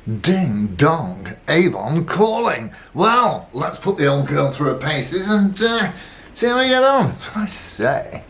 Ding dong, Avon calling. Well, let's put the old girl through her paces and see how we get on, I say.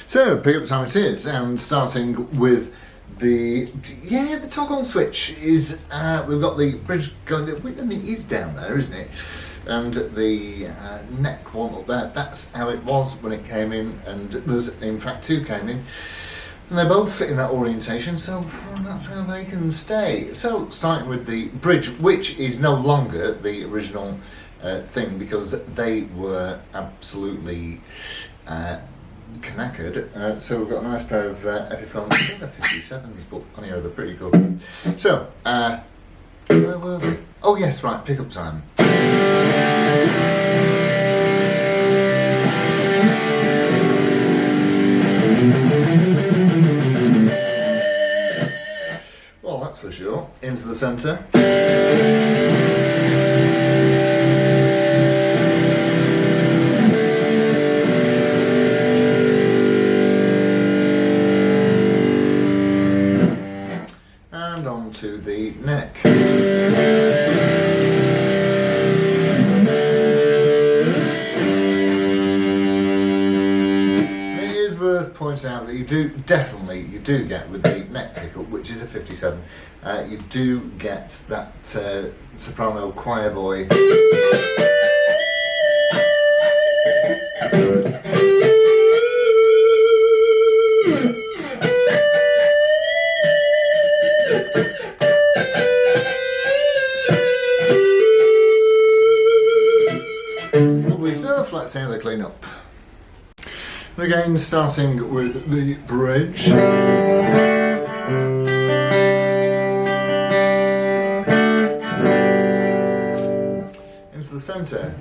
So, pick up time it is, and starting with the toggle switch is, we've got the bridge going, and it is down there, isn't it? And the neck one up there, that's how it was when it came in, and there's in fact two came in. And they're both in that orientation, so that's how they can stay. So, starting with the bridge, which is no longer the original thing, because they were absolutely knackered. So we've got a nice pair of Epiphone. I think they're 57's, but anyway, they're pretty good. So, where were we? Oh yes, right, pickup time. Well, that's for sure. Into the centre. And on to the neck. It is worth pointing out that you do get with the neck pickup, which is a 57, you do get that soprano choir boy. Lovely stuff, let's see how they clean up. And again, starting with the bridge. Into the centre.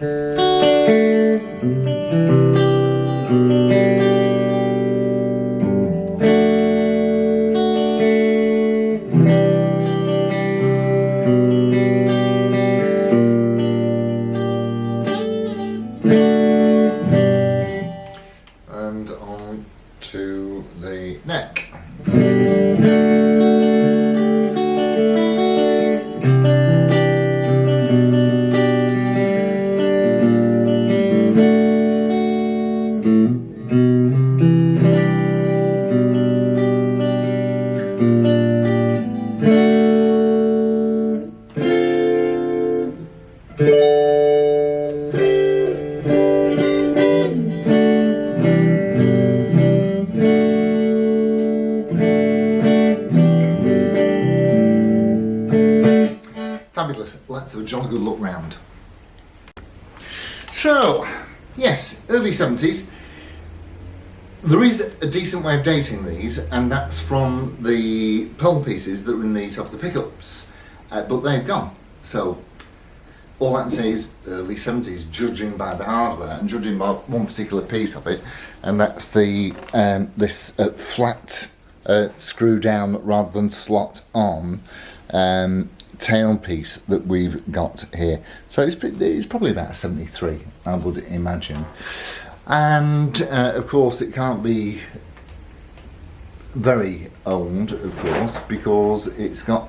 And on to the neck. Fabulous. Let's have a jolly good look round. So, yes, early 70s. There is a decent way of dating these, and that's from the pearl pieces that were in the top of the pickups, but they've gone. So, all I can say is early 70s, judging by the hardware and judging by one particular piece of it, and that's the this flat screw down rather than slot on tailpiece that we've got here. So it's probably about 73, I would imagine. And of course it can't be very old, of course, because it's got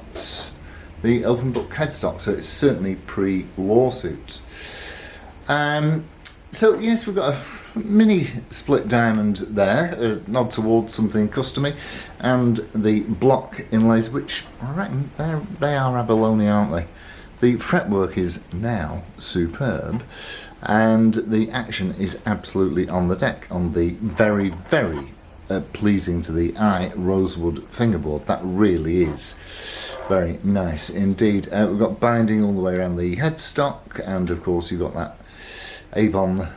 the open book headstock, so it's certainly pre-lawsuit. So yes, we've got a mini split diamond there, a nod towards something customy, and the block inlays, which I reckon they are abalone, aren't they? The fretwork is now superb, and the action is absolutely on the deck on the very, very pleasing to the eye rosewood fingerboard. That really is very nice indeed. We've got binding all the way around the headstock, and of course you've got that Avon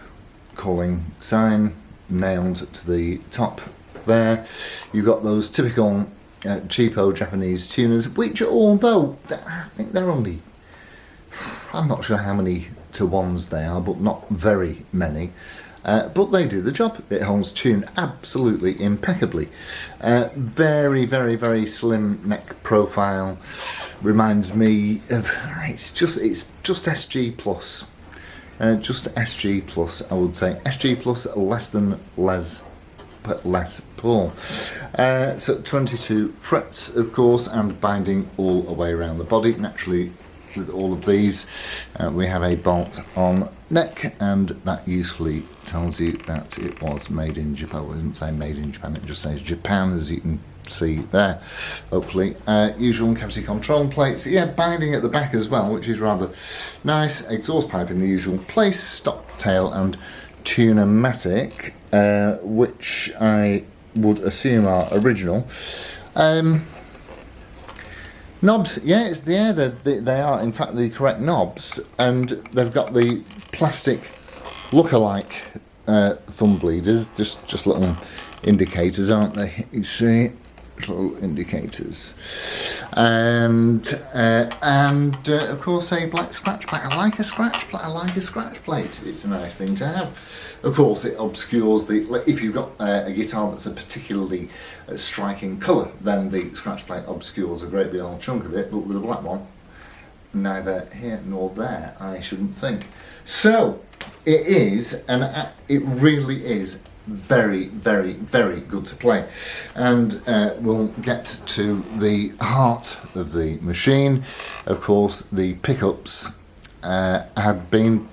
calling sign nailed to the top there. You've got those typical cheapo Japanese tuners, which although I think they're only, I'm not sure how many to ones they are, but not very many. But they do the job. It holds tune absolutely impeccably. Very, very, very slim neck profile. Reminds me of, it's just SG plus. Just SG plus, I would say. SG plus, less than Les Paul. So 22 frets, of course, and binding all the way around the body. Naturally, with all of these, we have a bolt on neck, and that usefully tells you that it was made in Japan. Well, it doesn't say made in Japan, it just says Japan, as you can see there, hopefully. Usual cavity control plates, yeah, binding at the back as well, which is rather nice. Exhaust pipe in the usual place, stop tail and tune-o-matic, which I would assume are original. Knobs, yeah, they are in fact the correct knobs, and they've got the plastic look-alike thumb bleeders, just little indicators, aren't they? You see, little indicators, and of course a black scratch plate. I like a scratch plate. It's a nice thing to have. Of course, it obscures the. If you've got a guitar that's a particularly striking colour, then the scratch plate obscures a great big old chunk of it. But with a black one, neither here nor there, I shouldn't think. So it is, and it really is very, very, very good to play. And we'll get to the heart of the machine. Of course, the pickups have been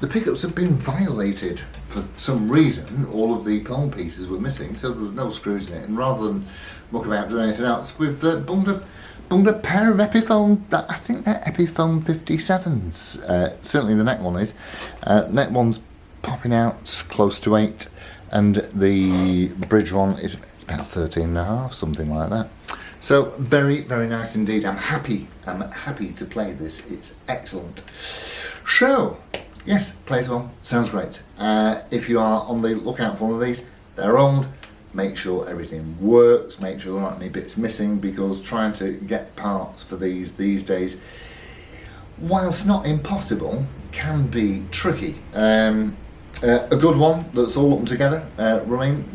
violated for some reason. All of the palm pieces were missing, so there was no screws in it, and rather than muck about doing anything else, we've bunged a pair of Epiphone, I think they're Epiphone 57's, certainly the neck one is. Neck one's popping out close to 8, and the bridge one is about 13.5, something like that. So very, very nice indeed. I'm happy to play this. It's excellent. So yes, plays well, sounds great. If you are on the lookout for one of these, they're old. Make sure everything works, make sure there aren't any bits missing, because trying to get parts for these days, whilst not impossible, can be tricky. A good one that's all up and together,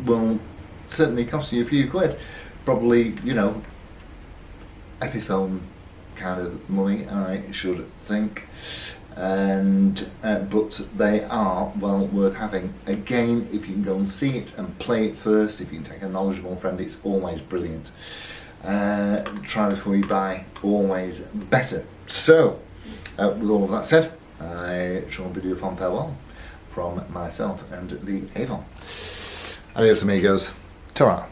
will certainly cost you a few quid. Probably, you know, Epiphone kind of money, I should think. And but they are well worth having. Again, if you can go and see it and play it first, if you can take a knowledgeable friend, it's always brilliant. Try before you buy, always better. So, with all of that said, I shall bid you a fond farewell from myself and the Avon. Adios amigos. Ta-ra.